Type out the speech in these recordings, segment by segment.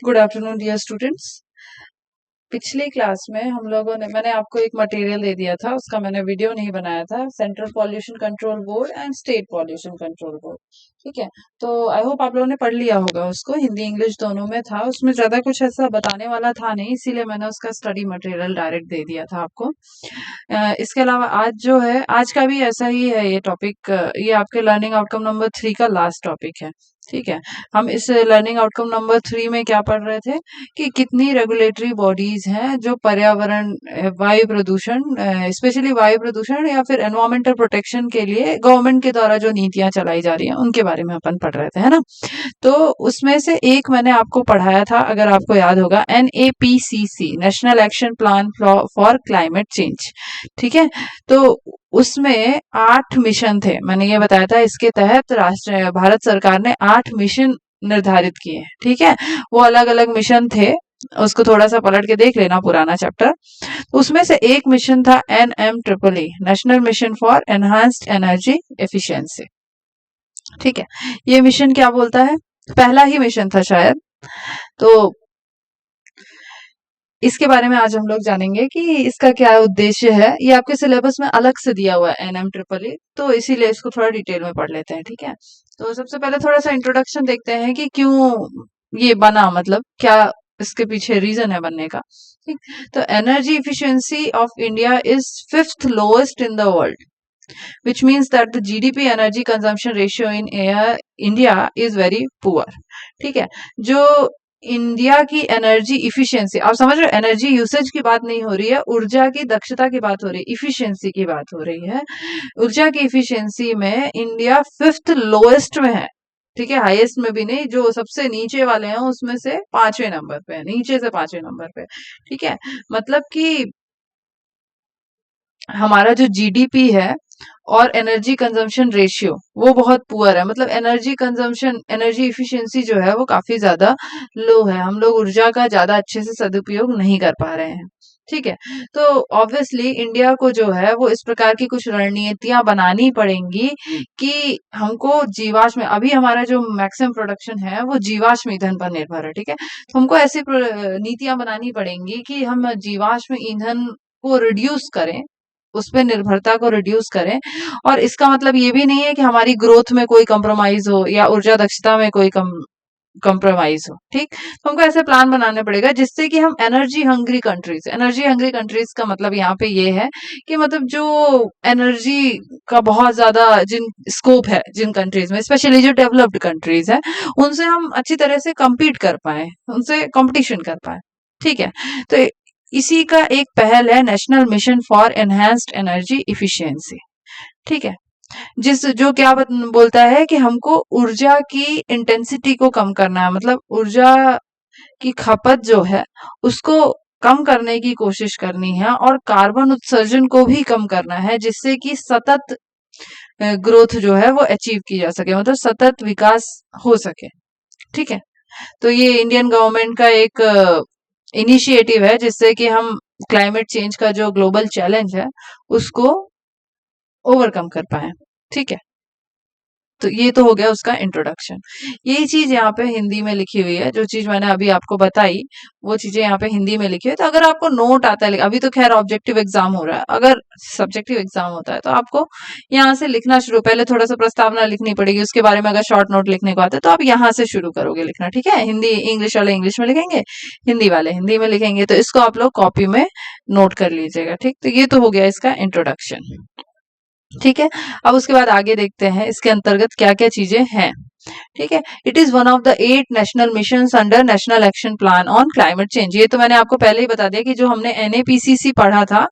Good afternoon dear students. पिछली class में हम लोगों ने मैंने आपको एक मटेरियल दे दिया था, उसका मैंने वीडियो नहीं बनाया था। Central pollution control board and state pollution control board, ठीक है। तो आई होप आप लोगों ने पढ़ लिया होगा उसको, हिंदी इंग्लिश दोनों में था। उसमें ज्यादा कुछ ऐसा बताने वाला था नहीं, इसीलिए मैंने उसका स्टडी मटेरियल डायरेक्ट दे दिया था आपको। इसके अलावा आज जो है, आज का भी ऐसा ही है ये टॉपिक। ये आपके लर्निंग आउटकम नंबर 3 का लास्ट टॉपिक है, ठीक है। हम इस लर्निंग आउटकम नंबर 3 में क्या पढ़ रहे थे कि कितनी रेगुलेटरी बॉडीज हैं जो पर्यावरण, वायु प्रदूषण, स्पेशली वायु प्रदूषण या फिर एनवायरमेंटल प्रोटेक्शन के लिए गवर्नमेंट के द्वारा जो नीतियां चलाई जा रही हैं उनके बारे में अपन पढ़ रहे थे, है ना। तो उसमें से एक मैंने आपको पढ़ाया था, अगर आपको याद होगा, NAPCC, national action plan for climate change, ठीक है। तो उसमें 8 मिशन थे, मैंने ये बताया था। इसके तहत राष्ट्र भारत सरकार ने 8 मिशन निर्धारित किए, ठीक है। वो अलग अलग मिशन थे, उसको थोड़ा सा पलट के देख लेना पुराना चैप्टर। उसमें से एक मिशन था NMEEE, national mission for enhanced energy efficiency, ठीक है। ये मिशन क्या बोलता है, पहला ही मिशन था शायद। तो इसके बारे में आज हम लोग जानेंगे कि इसका क्या उद्देश्य है। ये आपके सिलेबस में अलग से दिया हुआ है NMEEE, तो इसीलिए इसको थोड़ा डिटेल में पढ़ लेते हैं, ठीक है। तो सबसे पहले थोड़ा सा इंट्रोडक्शन देखते हैं कि क्यों ये बना, मतलब क्या इसके पीछे रीजन है बनने का, ठीक। तो energy efficiency of India is 5th lowest in the world, which means that the GDP energy consumption ratio in India is very poor, ठीक है। जो इंडिया की एनर्जी इफिशियंसी, आप समझ रहे हो, एनर्जी यूसेज की बात नहीं हो रही है, ऊर्जा की दक्षता की बात हो रही है, इफिशियंसी की बात हो रही है। ऊर्जा की इफिशियंसी में इंडिया 5th लोएस्ट में है, ठीक है। हाईएस्ट में भी नहीं, जो सबसे नीचे वाले हैं उसमें से 5वें नंबर पे है, नीचे से 5वें नंबर पे, ठीक है। मतलब कि हमारा जो जीडीपी है और एनर्जी कंजम्पशन रेशियो वो बहुत पुअर है, मतलब एनर्जी कंजम्पशन, एनर्जी इफिशियंसी जो है वो काफी ज्यादा लो है। हम लोग ऊर्जा का ज्यादा अच्छे से सदुपयोग नहीं कर पा रहे हैं, ठीक है। तो ऑब्वियसली इंडिया को जो है वो इस प्रकार की कुछ रणनीतियां बनानी पड़ेंगी कि हमको जीवाश्म, अभी हमारा जो मैक्सिमम प्रोडक्शन है वो जीवाश्म ईंधन पर निर्भर है, ठीक है। तो हमको ऐसी नीतियां बनानी पड़ेंगी कि हम जीवाश्म ईंधन को रिड्यूस करें, उस पे निर्भरता को रिड्यूस करें। और इसका मतलब ये भी नहीं है कि हमारी ग्रोथ में कोई कंप्रोमाइज हो या ऊर्जा दक्षता में कोई कंप्रोमाइज हो, ठीक। तो हमको ऐसे प्लान बनाने पड़ेगा जिससे कि हम एनर्जी हंग्री कंट्रीज का मतलब यहाँ पे ये है कि मतलब जो एनर्जी का बहुत ज्यादा जिन स्कोप है जिन कंट्रीज में, स्पेशली जो डेवलप्ड कंट्रीज है, उनसे हम अच्छी तरह से compete कर पाए, उनसे कंपटीशन कर पाए, ठीक है। तो इसी का एक पहल है national mission for enhanced energy efficiency, ठीक है। जिस जो क्या बोलता है कि हमको ऊर्जा की इंटेंसिटी को कम करना है, मतलब ऊर्जा की खपत जो है उसको कम करने की कोशिश करनी है और कार्बन उत्सर्जन को भी कम करना है, जिससे कि सतत ग्रोथ जो है वो अचीव की जा सके, मतलब सतत विकास हो सके, ठीक है। तो ये इंडियन गवर्नमेंट का एक इनिशिएटिव है जिससे कि हम क्लाइमेट चेंज का जो ग्लोबल चैलेंज है उसको ओवरकम कर पाए, ठीक है। तो ये तो हो गया उसका इंट्रोडक्शन। यही चीज यहाँ पे हिंदी में लिखी हुई है, जो चीज मैंने अभी आपको बताई वो चीजें यहाँ पे हिंदी में लिखी हुई है। तो अगर आपको नोट आता है, अभी तो खैर ऑब्जेक्टिव एग्जाम हो रहा है, अगर सब्जेक्टिव एग्जाम होता है तो आपको यहाँ से लिखना शुरू, पहले थोड़ा सा प्रस्तावना लिखनी पड़ेगी, उसके बारे में अगर शॉर्ट नोट लिखने को आता है तो आप यहाँ से शुरू करोगे लिखना, ठीक है। हिंदी इंग्लिश वाले इंग्लिश में लिखेंगे, हिंदी वाले हिंदी में लिखेंगे, तो इसको आप लोग कॉपी में नोट कर लीजिएगा, ठीक। तो ये तो हो गया इसका इंट्रोडक्शन, ठीक है। अब उसके बाद आगे देखते हैं इसके अंतर्गत क्या क्या चीजें हैं, ठीक है। It is one of the 8 national mission under national action plan on climate change. ये तो मैंने आपको पहले ही बता दिया कि जो हमने NAPCC पढ़ा था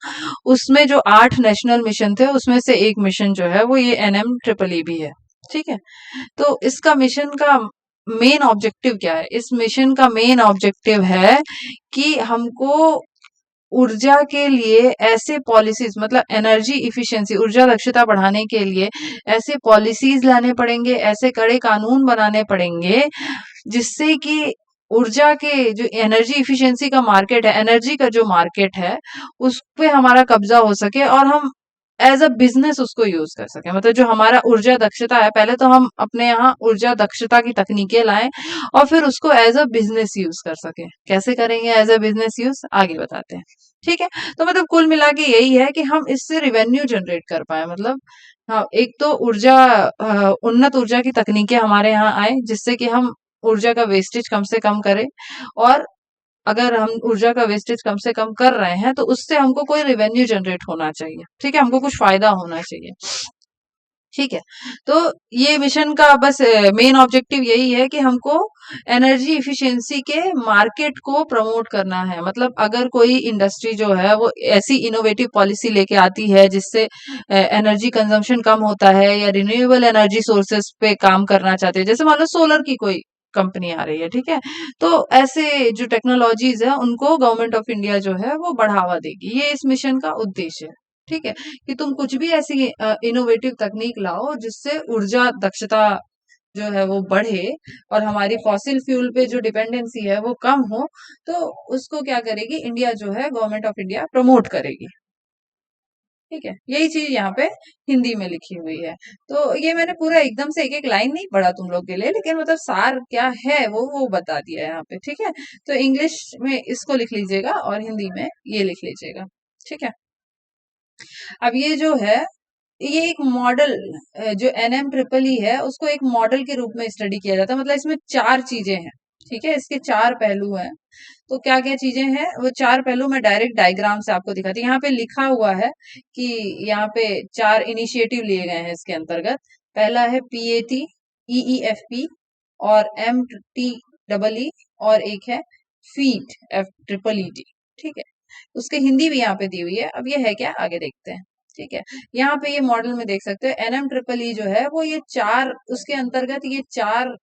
उसमें जो 8 नेशनल मिशन थे उसमें से एक मिशन जो है वो ये NMEEE भी है, ठीक है। तो इसका मिशन का मेन ऑब्जेक्टिव क्या है, इस मिशन का मेन ऑब्जेक्टिव है कि हमको ऊर्जा के लिए ऐसे पॉलिसीज, मतलब एनर्जी इफिशियंसी, ऊर्जा दक्षता बढ़ाने के लिए ऐसे पॉलिसीज लाने पड़ेंगे, ऐसे कड़े कानून बनाने पड़ेंगे जिससे कि ऊर्जा के जो एनर्जी इफिशियंसी का मार्केट है, एनर्जी का जो मार्केट है उस पे हमारा कब्जा हो सके और हम एज अ बिजनेस उसको यूज कर सके। मतलब जो हमारा ऊर्जा दक्षता है, पहले तो हम अपने यहाँ ऊर्जा दक्षता की तकनीकें लाएं और फिर उसको एज अ बिजनेस यूज कर सके। कैसे करेंगे एज अ बिजनेस यूज, आगे बताते हैं। ठीक है, तो मतलब कुल मिला के यही है कि हम इससे रिवेन्यू जनरेट कर पाए। मतलब हाँ, एक तो ऊर्जा उन्नत ऊर्जा की तकनीकें हमारे यहाँ आए जिससे कि हम ऊर्जा का वेस्टेज कम से कम करें, और अगर हम ऊर्जा का वेस्टेज कम से कम कर रहे हैं तो उससे हमको कोई रिवेन्यू जनरेट होना चाहिए। ठीक है, हमको कुछ फायदा होना चाहिए। ठीक है, तो ये मिशन का बस मेन ऑब्जेक्टिव यही है कि हमको एनर्जी इफिशिएंसी के मार्केट को प्रमोट करना है। मतलब अगर कोई इंडस्ट्री जो है वो ऐसी इनोवेटिव पॉलिसी लेके आती है जिससे एनर्जी कंजम्पशन कम होता है, या रिन्यूएबल एनर्जी सोर्सेस पे काम करना चाहते हैं, जैसे मान लो सोलर की कोई कंपनी आ रही है, ठीक है, तो ऐसे जो टेक्नोलॉजीज है उनको गवर्नमेंट ऑफ इंडिया जो है वो बढ़ावा देगी। ये इस मिशन का उद्देश्य है। ठीक है, कि तुम कुछ भी ऐसी इनोवेटिव तकनीक लाओ जिससे ऊर्जा दक्षता जो है वो बढ़े और हमारी फॉसिल फ्यूल पे जो डिपेंडेंसी है वो कम हो, तो उसको क्या करेगी इंडिया जो है, गवर्नमेंट ऑफ इंडिया प्रमोट करेगी। ठीक है, यही चीज यहाँ पे हिंदी में लिखी हुई है। तो ये मैंने पूरा एकदम से एक एक लाइन नहीं पढ़ा तुम लोग के लिए, लेकिन मतलब सार क्या है वो बता दिया है यहाँ पे। ठीक है, तो इंग्लिश में इसको लिख लीजिएगा और हिंदी में ये लिख लीजिएगा। ठीक है, अब ये जो है, ये एक मॉडल, जो एनएम ट्रिपल ई है उसको एक मॉडल के रूप में स्टडी किया जाता है। मतलब इसमें चार चीजें हैं। ठीक है, इसके चार पहलू हैं। तो क्या क्या चीजें हैं, वो चार पहलू मैं डायरेक्ट डायग्राम से आपको दिखाती हूँ। यहाँ पे लिखा हुआ है कि यहाँ पे चार इनिशिएटिव लिए गए हैं इसके अंतर्गत। पहला है पीएटी, ईईएफपी और एम टी डबल ई, और एक है feet, F triple E T. ठीक है, उसके हिंदी भी यहाँ पे दी हुई है। अब ये है क्या, आगे देखते हैं। ठीक है, यहाँ पे ये मॉडल में देख सकते हो एनएम ट्रिपल ई जो है वो ये चार, उसके अंतर्गत ये चार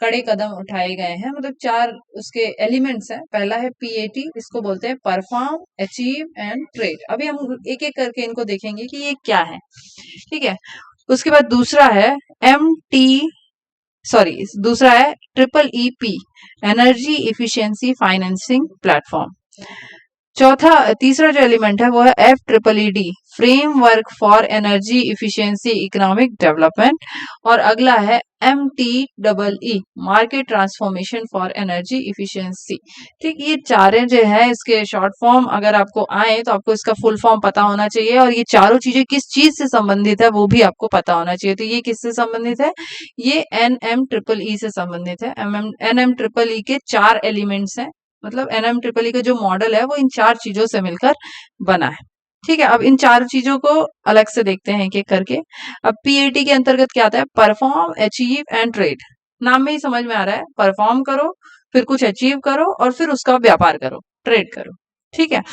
कड़े कदम उठाए गए हैं। मतलब चार उसके एलिमेंट्स हैं। पहला है पीएटी, इसको बोलते हैं परफॉर्म, अचीव एंड ट्रेड। अभी हम एक एक करके इनको देखेंगे कि ये क्या है। ठीक है, उसके बाद दूसरा है एम टी सॉरी दूसरा है triple E P, energy efficiency financing platform. तीसरा जो एलिमेंट है वो है F triple E D, framework for energy efficiency economic development. और अगला है M T double E, market transformation for energy efficiency. ठीक, ये चारे जो है इसके शॉर्ट फॉर्म अगर आपको आए तो आपको इसका फुल फॉर्म पता होना चाहिए, और ये चारों चीजें किस चीज से संबंधित है वो भी आपको पता होना चाहिए। तो ये किससे संबंधित है, ये एन एम ट्रिपल ई से संबंधित है। एन एम ट्रिपल ई के चार एलिमेंट्स हैं। मतलब एनएम ट्रिपल ई का जो मॉडल है वो इन चार चीजों से मिलकर बना है। ठीक है, अब इन चार चीजों को अलग से देखते हैं एक एक करके। अब पीएटी के अंतर्गत क्या आता है, परफॉर्म, अचीव एंड ट्रेड। नाम में ही समझ में आ रहा है, परफॉर्म करो, फिर कुछ अचीव करो, और फिर उसका व्यापार करो, ट्रेड करो। ठीक है,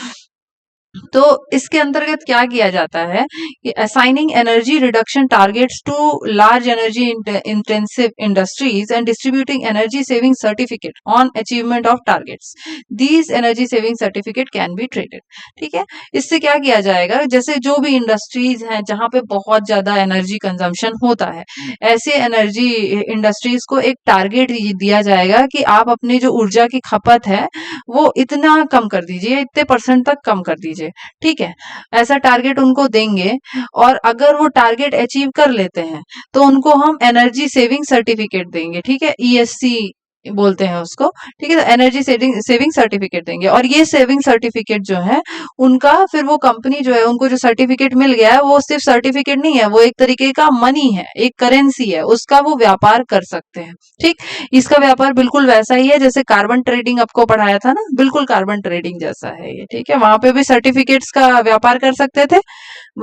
तो इसके अंतर्गत क्या किया जाता है कि assigning energy reduction targets to large energy intensive industries and distributing energy saving certificate on achievement of targets, these energy saving certificate can be traded. ठीक है, इससे क्या किया जाएगा, जैसे जो भी इंडस्ट्रीज हैं जहां पे बहुत ज्यादा एनर्जी कंजम्पशन होता है, ऐसे एनर्जी इंडस्ट्रीज को एक टारगेट दिया जाएगा कि आप अपनी जो ऊर्जा की खपत है वो इतना कम कर दीजिए, इतने परसेंट तक कम कर दीजिए। ठीक है, ऐसा टारगेट उनको देंगे, और अगर वो टारगेट अचीव कर लेते हैं तो उनको हम एनर्जी सेविंग सर्टिफिकेट देंगे। ठीक है, ईएससी बोलते हैं उसको। ठीक है, तो एनर्जी सेविंग सर्टिफिकेट देंगे, और ये सेविंग सर्टिफिकेट जो है उनका, फिर वो कंपनी जो है उनको जो सर्टिफिकेट मिल गया है वो सिर्फ सर्टिफिकेट नहीं है, वो एक तरीके का मनी है, एक करेंसी है, उसका वो व्यापार कर सकते हैं। ठीक, इसका व्यापार बिल्कुल वैसा ही है जैसे कार्बन ट्रेडिंग आपको पढ़ाया था ना, बिल्कुल कार्बन ट्रेडिंग जैसा है ये। ठीक है, वहां पे भी सर्टिफिकेट्स का व्यापार कर सकते थे,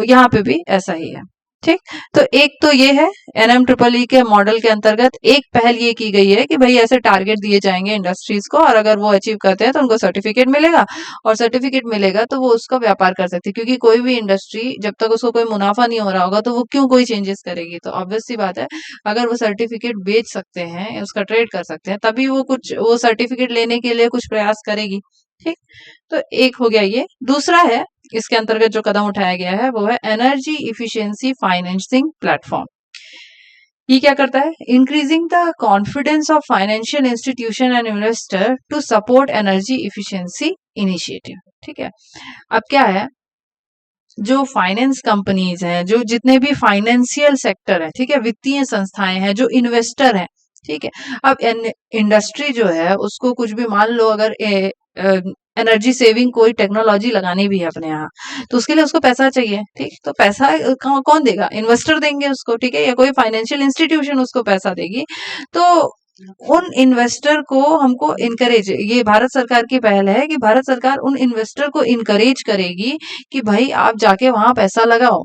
यहाँ पे भी ऐसा ही है। ठीक, तो एक तो ये है एनएम ट्रिपल ई के मॉडल के अंतर्गत एक पहल ये की गई है कि भाई ऐसे टारगेट दिए जाएंगे इंडस्ट्रीज को, और अगर वो अचीव करते हैं तो उनको सर्टिफिकेट मिलेगा, और सर्टिफिकेट मिलेगा तो वो उसका व्यापार कर सकते हैं। क्योंकि कोई भी इंडस्ट्री जब तक उसको कोई मुनाफा नहीं हो रहा होगा तो वो क्यों कोई चेंजेस करेगी। तो ऑब्वियस सी बात है, अगर वो सर्टिफिकेट बेच सकते हैं, उसका ट्रेड कर सकते हैं, तभी वो सर्टिफिकेट लेने के लिए कुछ प्रयास करेगी। ठीक, तो एक हो गया ये। दूसरा है इसके अंतर्गत जो कदम उठाया गया है वो है एनर्जी इफिशियंसी फाइनेंसिंग प्लेटफॉर्म। ये क्या करता है, increasing the confidence of financial institution and investor to support energy efficiency initiative. ठीक है, अब क्या है, जो फाइनेंस कंपनीज हैं, जो जितने भी फाइनेंशियल सेक्टर है, ठीक है, वित्तीय संस्थाएं हैं, जो इन्वेस्टर हैं, ठीक है। अब इंडस्ट्री जो है उसको कुछ भी मान लो अगर एनर्जी सेविंग कोई टेक्नोलॉजी लगानी भी है अपने यहाँ, तो उसके लिए उसको पैसा चाहिए, ठीक। तो पैसा कौन देगा? इन्वेस्टर देंगे उसको, ठीक है, या कोई फाइनेंशियल इंस्टीट्यूशन उसको पैसा देगी। तो उन इन्वेस्टर को हमको इनकरेज, ये भारत सरकार की पहल है कि भारत सरकार उन इन्वेस्टर को इनकरेज करेगी कि भाई आप जाके वहां पैसा लगाओ,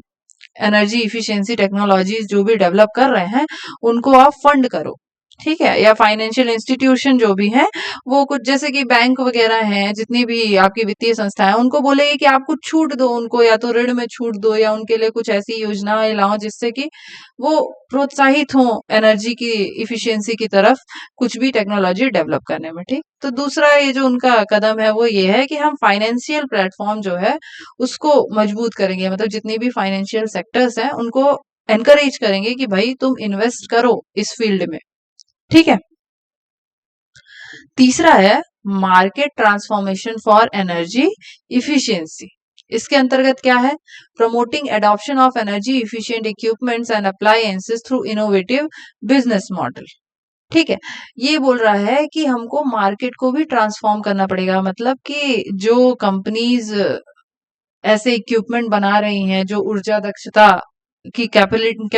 एनर्जी इफिशियंसी टेक्नोलॉजी जो भी डेवलप कर रहे हैं उनको आप फंड करो, ठीक है। या फाइनेंशियल इंस्टीट्यूशन जो भी है वो कुछ जैसे कि बैंक वगैरह हैं, जितनी भी आपकी वित्तीय संस्थाएं हैं, उनको बोलेगी कि आप कुछ छूट दो उनको, या तो ऋण में छूट दो, या उनके लिए कुछ ऐसी योजनाएं लाओ जिससे कि वो प्रोत्साहित हो एनर्जी की इफिशियंसी की तरफ, कुछ भी टेक्नोलॉजी डेवलप करने में, ठीक। तो दूसरा ये जो उनका कदम है वो ये है कि हम फाइनेंशियल प्लेटफॉर्म जो है उसको मजबूत करेंगे, मतलब जितनी भी फाइनेंशियल सेक्टर्स हैं उनको एनकरेज करेंगे कि भाई तुम इन्वेस्ट करो इस फील्ड में, ठीक है। तीसरा है market transformation for energy efficiency. इसके अंतर्गत क्या है? Promoting adoption of energy efficient equipments and appliances through innovative business model, ठीक है। ये बोल रहा है कि हमको मार्केट को भी ट्रांसफॉर्म करना पड़ेगा, मतलब कि जो कंपनीज ऐसे इक्विपमेंट बना रही हैं जो ऊर्जा दक्षता की कैपेबिलिटी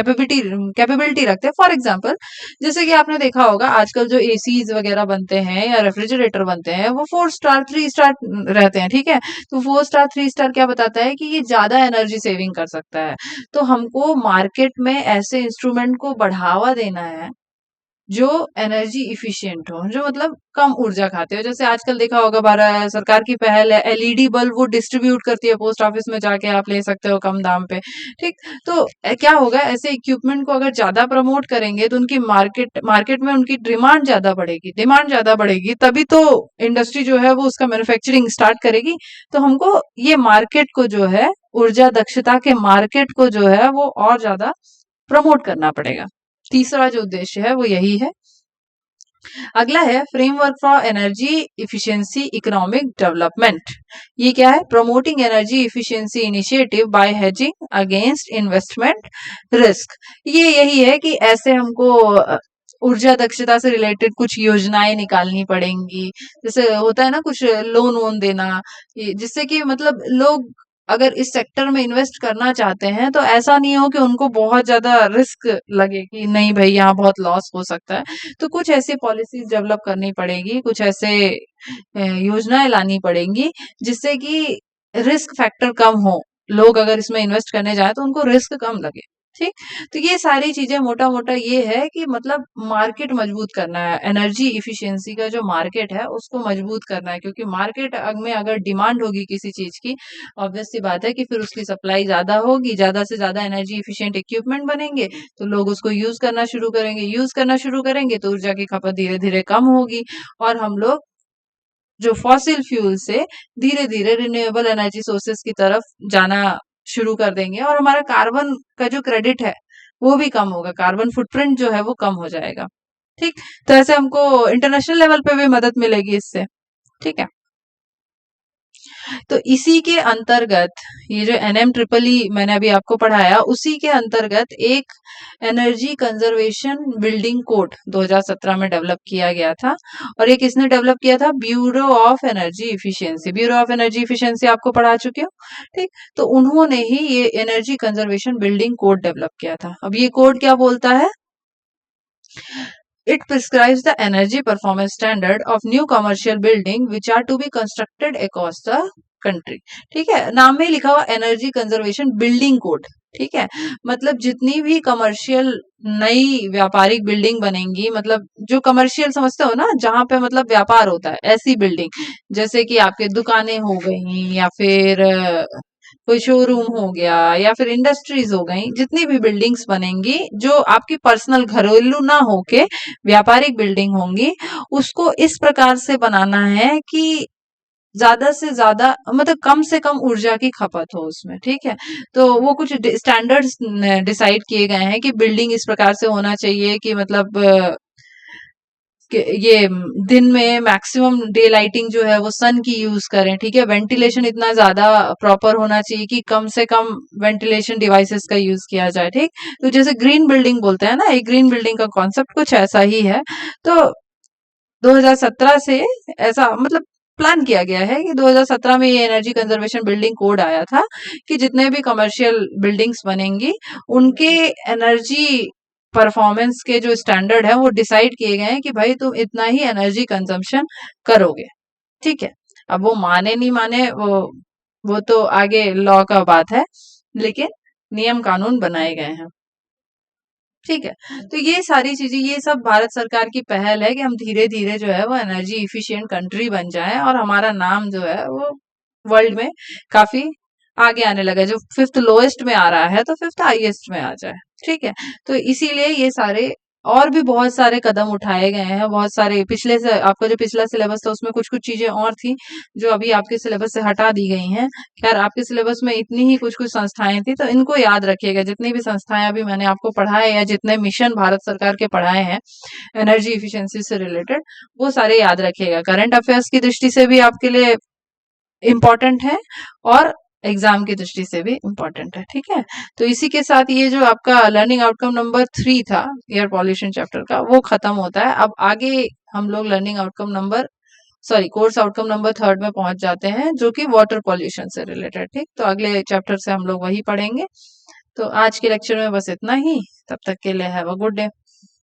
कैपेबिलिटी रखते हैं। फॉर एग्जांपल, जैसे कि आपने देखा होगा आजकल जो एसीज वगैरह बनते हैं या रेफ्रिजरेटर बनते हैं वो 4 स्टार 3 स्टार रहते हैं, ठीक है। तो 4 स्टार 3 स्टार क्या बताता है कि ये ज्यादा एनर्जी सेविंग कर सकता है। तो हमको मार्केट में ऐसे इंस्ट्रूमेंट को बढ़ावा देना है जो एनर्जी इफिशिएंट हो, जो मतलब कम ऊर्जा खाते हो। जैसे आजकल देखा होगा भारत सरकार की पहल है, एलईडी बल्ब वो डिस्ट्रीब्यूट करती है, पोस्ट ऑफिस में जाके आप ले सकते हो कम दाम पे, ठीक। तो क्या होगा, ऐसे इक्विपमेंट को अगर ज्यादा प्रमोट करेंगे तो उनकी मार्केट मार्केट में उनकी डिमांड ज्यादा बढ़ेगी, तभी तो इंडस्ट्री जो है वो उसका मैन्युफैक्चरिंग स्टार्ट करेगी। तो हमको ये मार्केट को जो है, ऊर्जा दक्षता के मार्केट को जो है वो और ज्यादा प्रमोट करना पड़ेगा। तीसरा जो उद्देश्य है वो यही है। अगला है framework for energy efficiency economic development. ये क्या है? Promoting energy efficiency initiative by hedging against investment risk. ये यही है कि ऐसे हमको ऊर्जा दक्षता से रिलेटेड कुछ योजनाएं निकालनी पड़ेंगी। जैसे होता है ना कुछ लोन वोन देना, जिससे कि मतलब लोग अगर इस सेक्टर में इन्वेस्ट करना चाहते हैं तो ऐसा नहीं हो कि उनको बहुत ज्यादा रिस्क लगे कि नहीं भाई यहाँ बहुत लॉस हो सकता है। तो कुछ ऐसी पॉलिसीज डेवलप करनी पड़ेगी, कुछ ऐसे योजनाएं लानी पड़ेंगी जिससे कि रिस्क फैक्टर कम हो, लोग अगर इसमें इन्वेस्ट करने जाए तो उनको रिस्क कम लगे, ठीक। तो ये सारी चीजें मोटा मोटा ये है कि मतलब मार्केट मजबूत करना है, एनर्जी इफिशियंसी का जो मार्केट है उसको मजबूत करना है, क्योंकि मार्केट में अगर डिमांड होगी किसी चीज की, ऑब्वियस सी बात है कि फिर उसकी सप्लाई ज्यादा होगी, ज्यादा से ज्यादा एनर्जी इफिशियंट इक्विपमेंट बनेंगे तो लोग उसको यूज करना शुरू करेंगे तो ऊर्जा की खपत धीरे धीरे कम होगी, और हम लोग जो फॉसिल फ्यूल से धीरे धीरे रिन्यूएबल एनर्जी सोर्सेस की तरफ जाना शुरू कर देंगे, और हमारा कार्बन का जो क्रेडिट है वो भी कम होगा, कार्बन फुटप्रिंट जो है वो कम हो जाएगा, ठीक। तो ऐसे हमको इंटरनेशनल लेवल पे भी मदद मिलेगी इससे, ठीक है। तो इसी के अंतर्गत ये जो NMEEE मैंने अभी आपको पढ़ाया, उसी के अंतर्गत एक एनर्जी कंजर्वेशन बिल्डिंग कोड 2017 में डेवलप किया गया था, और ये किसने डेवलप किया था? Bureau of energy efficiency. Bureau of energy efficiency आपको पढ़ा चुके हो, ठीक। तो उन्होंने ही ये energy conservation building code develop किया था। अब ये कोड क्या बोलता है? It prescribes the energy performance standard of new commercial building which are to be constructed across the country। ठीक है, नाम में लिखा हुआ एनर्जी कंजर्वेशन बिल्डिंग कोड, ठीक है। मतलब जितनी भी कमर्शियल नई व्यापारिक बिल्डिंग बनेंगी, मतलब जो कमर्शियल समझते हो ना, जहां पे मतलब व्यापार होता है, ऐसी बिल्डिंग, जैसे कि आपके दुकानें हो गई, या फिर कोई शोरूम हो गया, या फिर इंडस्ट्रीज हो गई, जितनी भी बिल्डिंग्स बनेंगी जो आपकी पर्सनल घरेलू ना होके व्यापारिक बिल्डिंग होंगी, उसको इस प्रकार से बनाना है कि ज्यादा से ज्यादा मतलब कम से कम ऊर्जा की खपत हो उसमें, ठीक है। तो वो कुछ स्टैंडर्ड्स डिसाइड किए गए हैं कि बिल्डिंग इस प्रकार से होना चाहिए कि मतलब ये दिन में मैक्सिमम डे लाइटिंग जो है वो सन की यूज करें, ठीक है। वेंटिलेशन इतना ज्यादा प्रॉपर होना चाहिए कि कम से कम वेंटिलेशन डिवाइसेस का यूज किया जाए, ठीक। तो जैसे ग्रीन बिल्डिंग बोलते हैं ना, एक ग्रीन बिल्डिंग का कॉन्सेप्ट कुछ ऐसा ही है। तो 2017 से ऐसा मतलब प्लान किया गया है कि 2017 में ये एनर्जी कंजर्वेशन बिल्डिंग कोड आया था कि जितने भी कमर्शियल बिल्डिंग्स बनेंगी उनके एनर्जी परफॉर्मेंस के जो स्टैंडर्ड है वो डिसाइड किए गए हैं कि भाई तुम इतना ही एनर्जी कंजम्पशन करोगे, ठीक है। अब वो माने नहीं माने वो तो आगे लॉ का बात है, लेकिन नियम कानून बनाए गए हैं, ठीक है। तो ये सारी चीजें, ये सब भारत सरकार की पहल है कि हम धीरे धीरे जो है वो एनर्जी इफिशिएंट कंट्री बन जाए और हमारा नाम जो है वो वर्ल्ड में काफी आगे आने लगा। जो फिफ्थ लोएस्ट में आ रहा है तो फिफ्थ हाईएस्ट में आ जाए, ठीक है। तो इसीलिए ये सारे और भी बहुत सारे कदम उठाए गए हैं। बहुत सारे पिछले से आपका जो पिछला सिलेबस था उसमें कुछ कुछ चीजें और थी जो अभी आपके सिलेबस से हटा दी गई हैं। खैर, आपके सिलेबस में इतनी ही कुछ कुछ संस्थाएं थी, तो इनको याद रखिएगा। जितनी भी संस्थाएं अभी मैंने आपको पढ़ाए या जितने मिशन भारत सरकार के पढ़ाए हैं एनर्जी इफिशियंसी से रिलेटेड, वो सारे याद रखिएगा। करंट अफेयर्स की दृष्टि से भी आपके लिए इम्पोर्टेंट है और एग्जाम की दृष्टि से भी इम्पोर्टेंट है, ठीक है। तो इसी के साथ ये जो आपका लर्निंग आउटकम नंबर 3 था एयर पॉल्यूशन चैप्टर का, वो खत्म होता है। अब आगे हम लोग learning outcome number course outcome number 3 में पहुंच जाते हैं, जो कि वाटर पॉल्यूशन से रिलेटेड, ठीक। तो अगले चैप्टर से हम लोग वही पढ़ेंगे। तो आज के लेक्चर में बस इतना ही। तब तक के लिए हैव अ गुड डे।